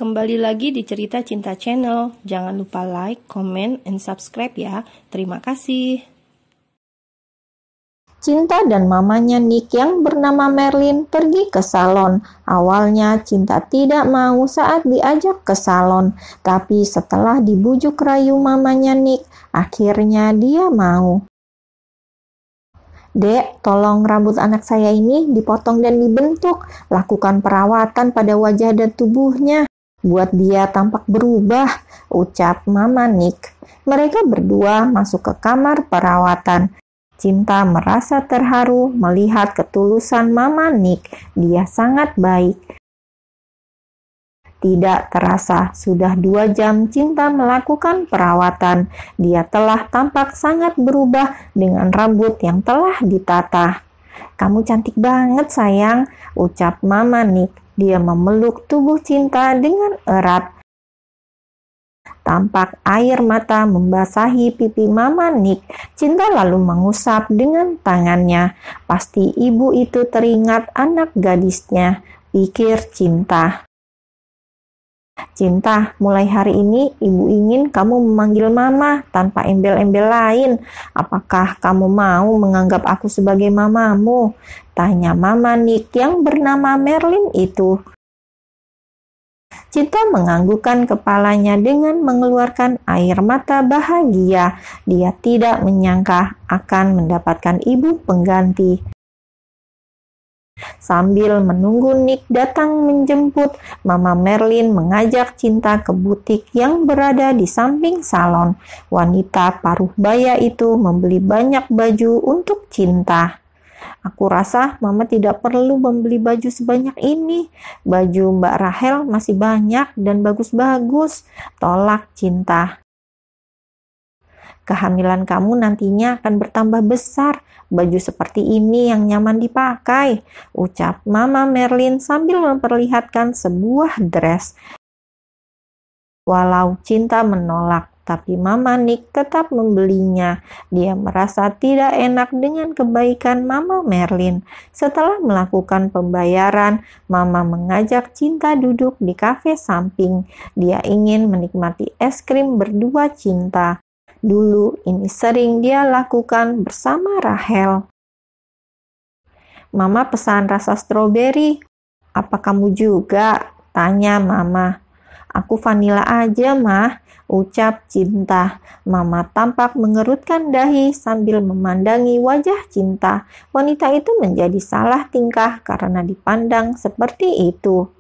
Kembali lagi di Cerita Cinta Channel. Jangan lupa like, comment, and subscribe ya. Terima kasih. Cinta dan mamanya Nick yang bernama Merlin pergi ke salon. Awalnya Cinta tidak mau saat diajak ke salon, tapi setelah dibujuk rayu mamanya Nick, akhirnya dia mau. Dek, tolong rambut anak saya ini dipotong dan dibentuk. Lakukan perawatan pada wajah dan tubuhnya. Buat dia tampak berubah, ucap Mama Nick. Mereka berdua masuk ke kamar perawatan. Cinta merasa terharu melihat ketulusan Mama Nick. Dia sangat baik. Tidak terasa, sudah 2 jam Cinta melakukan perawatan. Dia telah tampak sangat berubah dengan rambut yang telah ditata. "Kamu cantik banget sayang," ucap Mama Nick. Dia memeluk tubuh Cinta dengan erat. Tampak air mata membasahi pipi Mama Nick. Cinta lalu mengusap dengan tangannya. Pasti ibu itu teringat anak gadisnya, pikir Cinta. "Cinta, mulai hari ini ibu ingin kamu memanggil Mama tanpa embel-embel lain. Apakah kamu mau menganggap aku sebagai mamamu?" tanya Mama Nick yang bernama Merlin itu. Cinta menganggukkan kepalanya dengan mengeluarkan air mata bahagia. Dia tidak menyangka akan mendapatkan ibu pengganti. Sambil menunggu Nick datang menjemput, Mama Merlin mengajak Cinta ke butik yang berada di samping salon. Wanita paruh baya itu membeli banyak baju untuk Cinta. "Aku rasa Mama tidak perlu membeli baju sebanyak ini. Baju Mbak Rahel masih banyak dan bagus-bagus," tolak Cinta. "Kehamilan kamu nantinya akan bertambah besar. Baju seperti ini yang nyaman dipakai," ucap Mama Merlin sambil memperlihatkan sebuah dress. Walau Cinta menolak, tapi Mama Nick tetap membelinya. Dia merasa tidak enak dengan kebaikan Mama Merlin. Setelah melakukan pembayaran, Mama mengajak Cinta duduk di kafe samping. Dia ingin menikmati es krim berdua Cinta. Dulu ini sering dia lakukan bersama Rahel. "Mama pesan rasa stroberi. Apa kamu juga?" tanya Mama. "Aku vanila aja, Mah," ucap Cinta. Mama tampak mengerutkan dahi sambil memandangi wajah Cinta. Wanita itu menjadi salah tingkah karena dipandang seperti itu.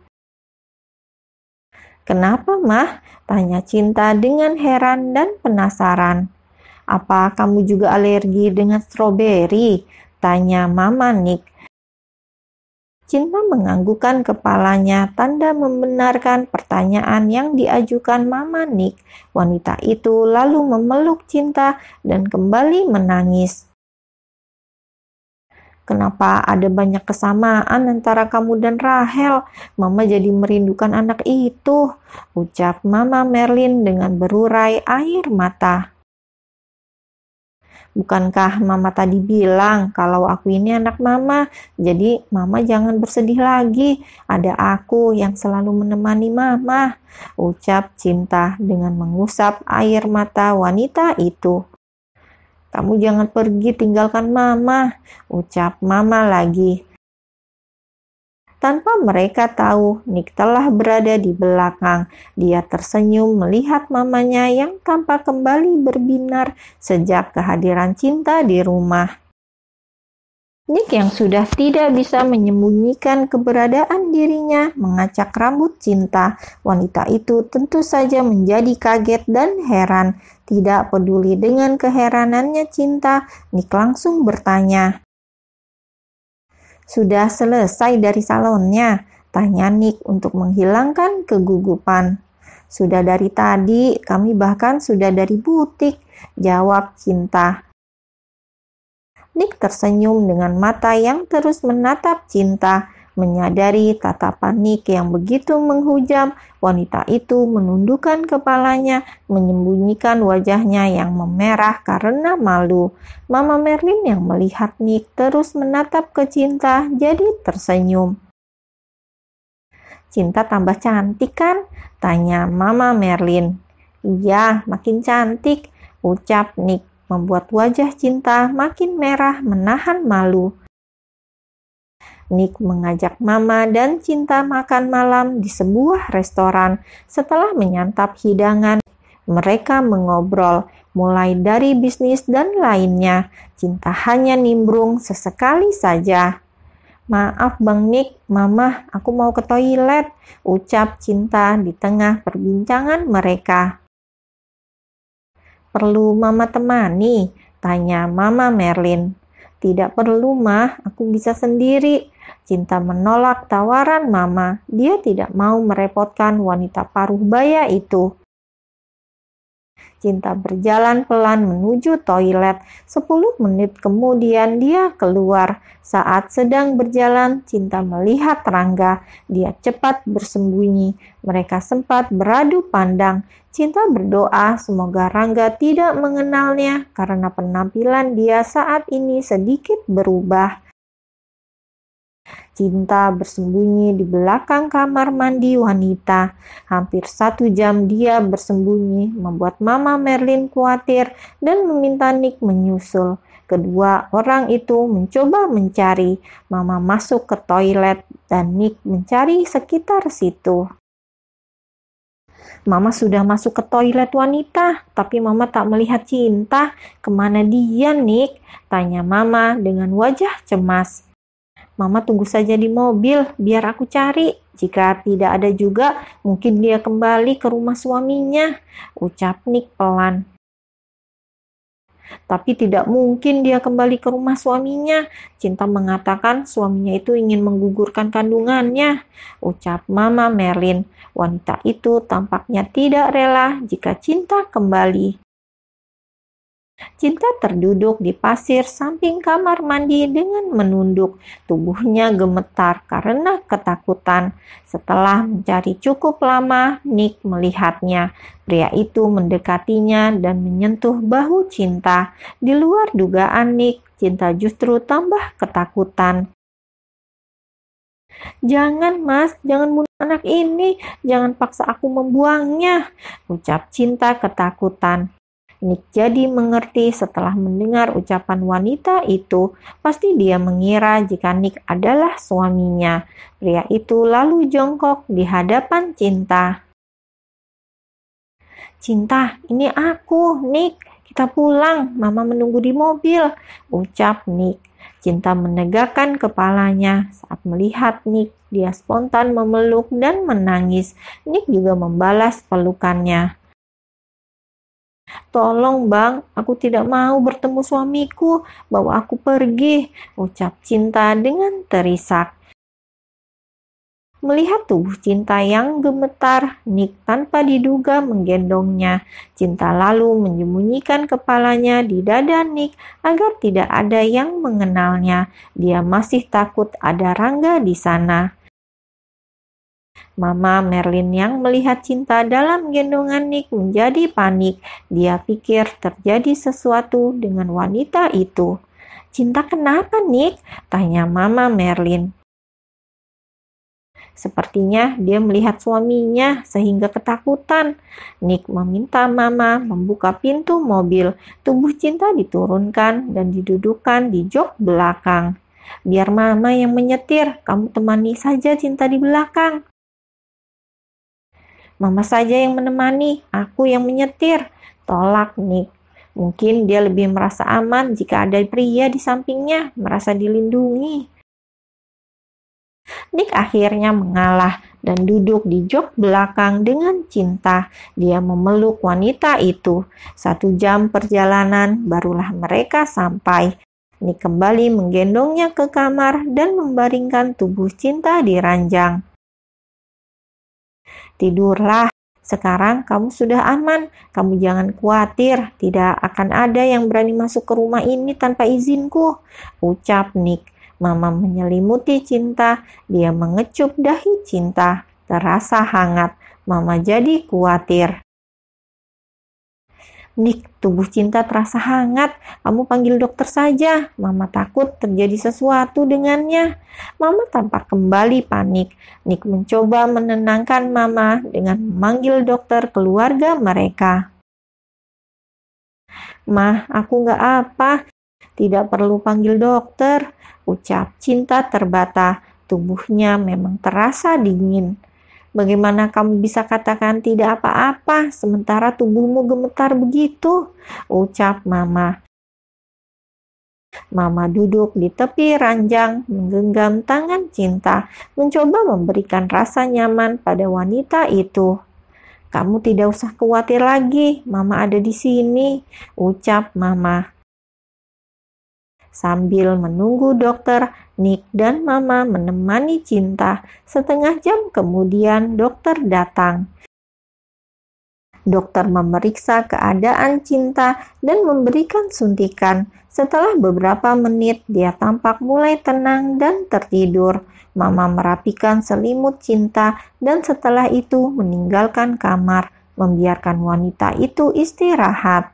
"Kenapa, Mah?" tanya Cinta dengan heran dan penasaran. "Apa kamu juga alergi dengan stroberi?" tanya Mama Nick. Cinta menganggukkan kepalanya, tanda membenarkan pertanyaan yang diajukan Mama Nick. Wanita itu lalu memeluk Cinta dan kembali menangis. "Kenapa ada banyak kesamaan antara kamu dan Rahel? Mama jadi merindukan anak itu," ucap Mama Merlin dengan berurai air mata. "Bukankah Mama tadi bilang kalau aku ini anak Mama? Jadi Mama jangan bersedih lagi. Ada aku yang selalu menemani Mama," ucap Cinta dengan mengusap air mata wanita itu. "Kamu jangan pergi tinggalkan Mama," ucap Mama lagi. Tanpa mereka tahu, Nick telah berada di belakang. Dia tersenyum melihat mamanya yang tampak kembali berbinar sejak kehadiran Cinta di rumah. Nick yang sudah tidak bisa menyembunyikan keberadaan dirinya mengacak rambut Cinta. Wanita itu tentu saja menjadi kaget dan heran. Tidak peduli dengan keheranannya Cinta, Nick langsung bertanya, "Sudah selesai dari salonnya?" tanya Nick untuk menghilangkan kegugupan. "Sudah dari tadi, kami bahkan sudah dari butik," jawab Cinta. Nick tersenyum dengan mata yang terus menatap Cinta. Menyadari tatapan Nick yang begitu menghujam, wanita itu menundukkan kepalanya, menyembunyikan wajahnya yang memerah karena malu. Mama Merlin yang melihat Nick terus menatap ke Cinta jadi tersenyum. Cinta tambah cantik kan? Tanya Mama Merlin. Iya, makin cantik, ucap Nick, membuat wajah Cinta makin merah menahan malu. Nick mengajak Mama dan Cinta makan malam di sebuah restoran. Setelah menyantap hidangan, mereka mengobrol mulai dari bisnis dan lainnya. Cinta hanya nimbrung sesekali saja. Maaf Bang Nick, Mama, aku mau ke toilet, ucap Cinta di tengah perbincangan mereka. Perlu Mama temani? Tanya Mama Merlin. Tidak perlu, Mah, aku bisa sendiri. Cinta menolak tawaran Mama. Dia tidak mau merepotkan wanita paruh baya itu. Cinta berjalan pelan menuju toilet. 10 menit kemudian dia keluar. Saat sedang berjalan, Cinta melihat Rangga. Dia cepat bersembunyi. Mereka sempat beradu pandang. Cinta berdoa semoga Rangga tidak mengenalnya karena penampilan dia saat ini sedikit berubah. Cinta bersembunyi di belakang kamar mandi wanita. Hampir 1 jam dia bersembunyi, membuat Mama Merlin khawatir dan meminta Nick menyusul. Kedua orang itu mencoba mencari. Mama masuk ke toilet dan Nick mencari sekitar situ. Mama sudah masuk ke toilet wanita, tapi Mama tak melihat Cinta. Kemana dia, Nick? Tanya Mama dengan wajah cemas. Mama tunggu saja di mobil, biar aku cari. Jika tidak ada juga, mungkin dia kembali ke rumah suaminya, ucap Nick pelan. Tapi tidak mungkin dia kembali ke rumah suaminya. Cinta mengatakan suaminya itu ingin menggugurkan kandungannya, ucap Mama Merlin. Wanita itu tampaknya tidak rela jika Cinta kembali. Cinta terduduk di pasir samping kamar mandi dengan menunduk. Tubuhnya gemetar karena ketakutan. Setelah mencari cukup lama, Nick melihatnya. Pria itu mendekatinya dan menyentuh bahu Cinta. Di luar dugaan Nick, Cinta justru tambah ketakutan. Jangan Mas, jangan bunuh anak ini. Jangan paksa aku membuangnya, ucap Cinta ketakutan. Nick jadi mengerti setelah mendengar ucapan wanita itu. Pasti dia mengira jika Nick adalah suaminya. Pria itu lalu jongkok di hadapan Cinta. Cinta, ini aku, Nick. Kita pulang, Mama menunggu di mobil, ucap Nick. Cinta menegakkan kepalanya saat melihat Nick. Dia spontan memeluk dan menangis. Nick juga membalas pelukannya. Tolong Bang, aku tidak mau bertemu suamiku, bawa aku pergi, ucap Cinta dengan terisak. Melihat tubuh Cinta yang gemetar, Nick tanpa diduga menggendongnya. Cinta lalu menyembunyikan kepalanya di dada Nick agar tidak ada yang mengenalnya. Dia masih takut ada Rangga di sana. Mama Merlin yang melihat Cinta dalam gendongan Nick menjadi panik. Dia pikir terjadi sesuatu dengan wanita itu. Cinta kenapa Nick? Tanya Mama Merlin. Sepertinya dia melihat suaminya sehingga ketakutan. Nick meminta Mama membuka pintu mobil. Tubuh Cinta diturunkan dan didudukkan di jok belakang. Biar Mama yang menyetir, kamu temani saja Cinta di belakang. Mama saja yang menemani, aku yang menyetir, tolak Nick. Mungkin dia lebih merasa aman jika ada pria di sampingnya, merasa dilindungi. Nick akhirnya mengalah dan duduk di jok belakang dengan Cinta. Dia memeluk wanita itu. 1 jam perjalanan barulah mereka sampai. Nick kembali menggendongnya ke kamar dan membaringkan tubuh Cinta di ranjang. Tidurlah, sekarang kamu sudah aman. Kamu jangan khawatir, tidak akan ada yang berani masuk ke rumah ini tanpa izinku, ucap Nick. Mama menyelimuti Cinta, dia mengecup dahi Cinta. Terasa hangat, Mama jadi khawatir. Nik, tubuh Cinta terasa hangat. Kamu panggil dokter saja. Mama takut terjadi sesuatu dengannya. Mama tampak kembali panik. Nik mencoba menenangkan Mama dengan memanggil dokter keluarga mereka. Mah, aku nggak apa. Tidak perlu panggil dokter, ucap Cinta terbata. Tubuhnya memang terasa dingin. Bagaimana kamu bisa katakan tidak apa-apa sementara tubuhmu gemetar begitu? Ucap Mama. Mama duduk di tepi ranjang, menggenggam tangan Cinta, mencoba memberikan rasa nyaman pada wanita itu. Kamu tidak usah khawatir lagi, Mama ada di sini, ucap Mama. Sambil menunggu dokter, Nik dan Mama menemani Cinta. Setengah jam kemudian dokter datang. Dokter memeriksa keadaan Cinta dan memberikan suntikan. Setelah beberapa menit, dia tampak mulai tenang dan tertidur. Mama merapikan selimut Cinta dan setelah itu meninggalkan kamar, membiarkan wanita itu istirahat.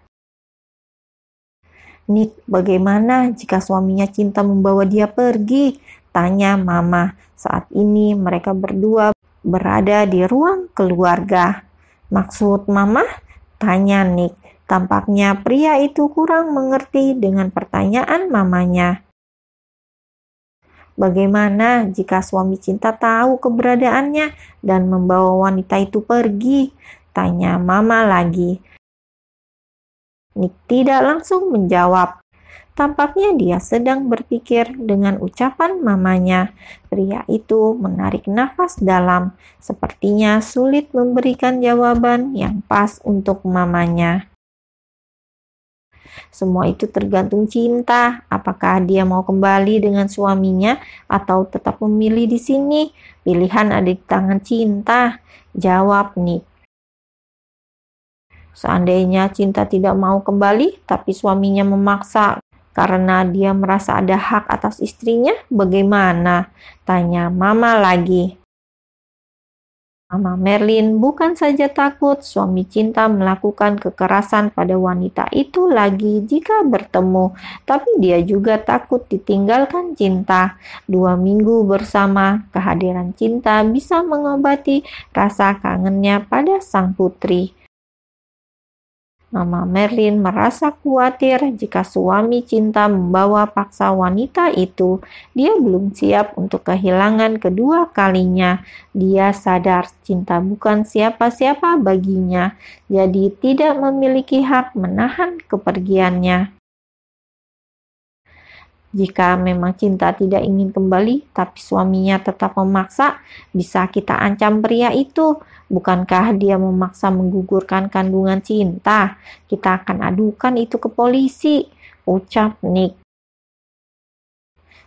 Nik, bagaimana jika suaminya Cinta membawa dia pergi? Tanya Mama. Saat ini mereka berdua berada di ruang keluarga. Maksud Mama? Tanya Nik. Tampaknya pria itu kurang mengerti dengan pertanyaan mamanya. Bagaimana jika suami Cinta tahu keberadaannya dan membawa wanita itu pergi? Tanya Mama lagi. Nik tidak langsung menjawab. Tampaknya dia sedang berpikir dengan ucapan mamanya. Pria itu menarik nafas dalam. Sepertinya sulit memberikan jawaban yang pas untuk mamanya. Semua itu tergantung Cinta. Apakah dia mau kembali dengan suaminya atau tetap memilih di sini? Pilihan ada di tangan Cinta, jawab Nik. Seandainya Cinta tidak mau kembali, tapi suaminya memaksa karena dia merasa ada hak atas istrinya, bagaimana? Tanya Mama lagi. Mama Merlin bukan saja takut suami Cinta melakukan kekerasan pada wanita itu lagi jika bertemu, tapi dia juga takut ditinggalkan Cinta. 2 minggu bersama, kehadiran Cinta bisa mengobati rasa kangennya pada sang putri. Mama Merlin merasa khawatir jika suami Cinta membawa paksa wanita itu. Dia belum siap untuk kehilangan kedua kalinya. Dia sadar Cinta bukan siapa-siapa baginya, jadi tidak memiliki hak menahan kepergiannya. Jika memang Cinta tidak ingin kembali, tapi suaminya tetap memaksa, bisa kita ancam pria itu. Bukankah dia memaksa menggugurkan kandungan Cinta? Kita akan adukan itu ke polisi, ucap Nik.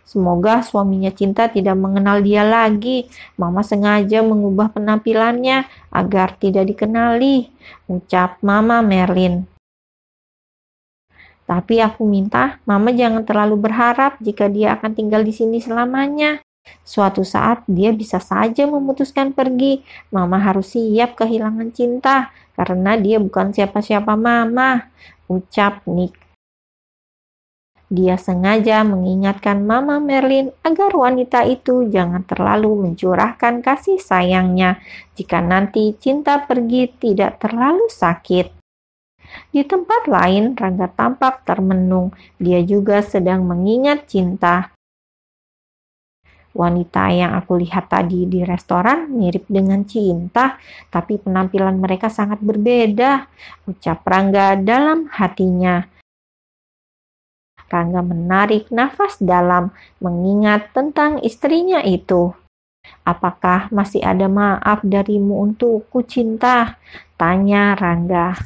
Semoga suaminya Cinta tidak mengenal dia lagi. Mama sengaja mengubah penampilannya agar tidak dikenali, ucap Mama Merlin. Tapi aku minta Mama jangan terlalu berharap jika dia akan tinggal di sini selamanya. Suatu saat dia bisa saja memutuskan pergi. Mama harus siap kehilangan Cinta karena dia bukan siapa-siapa Mama, ucap Nik. Dia sengaja mengingatkan Mama Merlin agar wanita itu jangan terlalu mencurahkan kasih sayangnya jika nanti Cinta pergi tidak terlalu sakit. Di tempat lain, Rangga tampak termenung. Dia juga sedang mengingat Cinta. Wanita yang aku lihat tadi di restoran mirip dengan Cinta, tapi penampilan mereka sangat berbeda, ucap Rangga dalam hatinya. Rangga menarik nafas dalam, mengingat tentang istrinya itu. Apakah masih ada maaf darimu untukku, Cinta? Tanya Rangga.